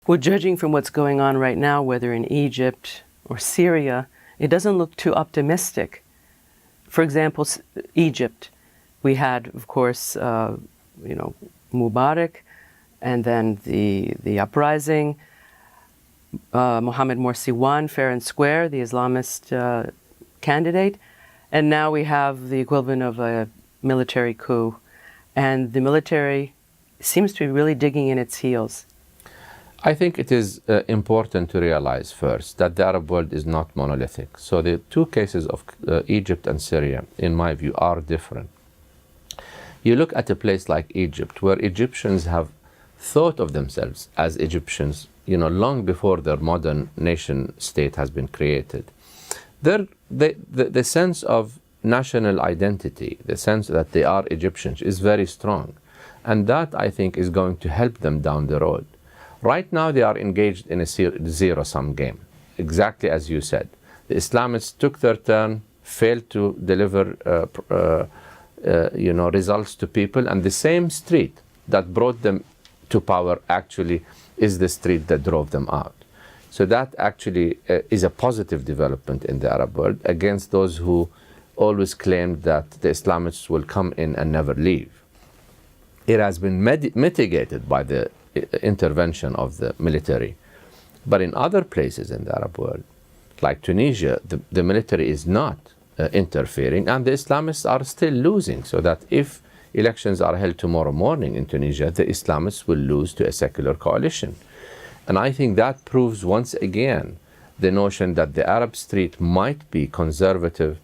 Well, judging from what's going on right now, whether in Egypt or Syria, it doesn't look too optimistic. For example, Egypt, we had, of course, Mubarak, and then the uprising. Mohamed Morsi won fair and square, the Islamist candidate, and now we have the equivalent of a military coup, and the military seems to be really digging in its heels. I think it is important to realize first that the Arab world is not monolithic. So the two cases of Egypt and Syria, in my view, are different. You look at a place like Egypt, where Egyptians have thought of themselves as Egyptians, long before their modern nation state has been created. The sense of national identity, the sense that they are Egyptians, is very strong. And that, I think, is going to help them down the road. Right now, they are engaged in a zero-sum game, exactly as you said. The Islamists took their turn, failed to deliver results to people, and the same street that brought them to power actually is the street that drove them out. So that actually is a positive development in the Arab world against those who always claimed that the Islamists will come in and never leave. It has been mitigated by the intervention of the military. But in other places in the Arab world, like Tunisia, the military is not interfering, and the Islamists are still losing. So that if elections are held tomorrow morning in Tunisia, the Islamists will lose to a secular coalition. And I think that proves once again the notion that the Arab street might be conservative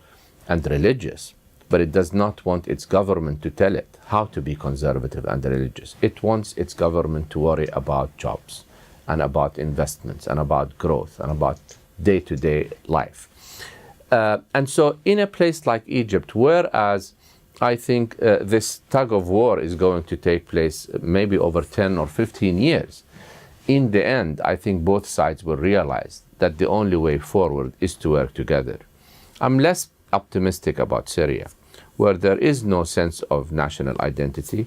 and religious, but it does not want its government to tell it how to be conservative and religious. It wants its government to worry about jobs and about investments and about growth and about day-to-day life. And so in a place like Egypt, whereas I think this tug of war is going to take place maybe over 10 or 15 years, in the end, I think both sides will realize that the only way forward is to work together. I'm less optimistic about Syria, where there is no sense of national identity.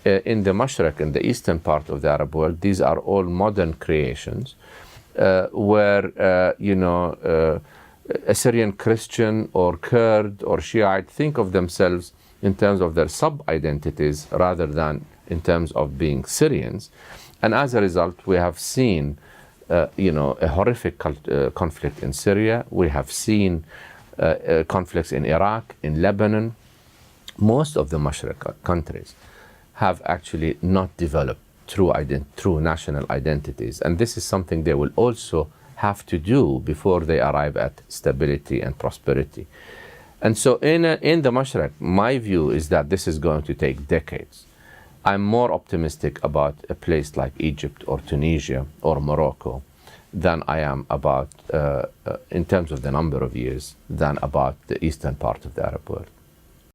In the Mashriq, in the eastern part of the Arab world, these are all modern creations, where, a Syrian Christian or Kurd or Shiite think of themselves in terms of their sub-identities rather than in terms of being Syrians. And as a result, we have seen, a horrific conflict in Syria. We have seen conflicts in Iraq, in Lebanon. Most of the Mashriq countries have actually not developed true national identities. And this is something they will also have to do before they arrive at stability and prosperity. And so in the Mashriq, my view is that this is going to take decades. I'm more optimistic about a place like Egypt or Tunisia or Morocco than I am about, in terms of the number of years, than about the eastern part of the Arab world.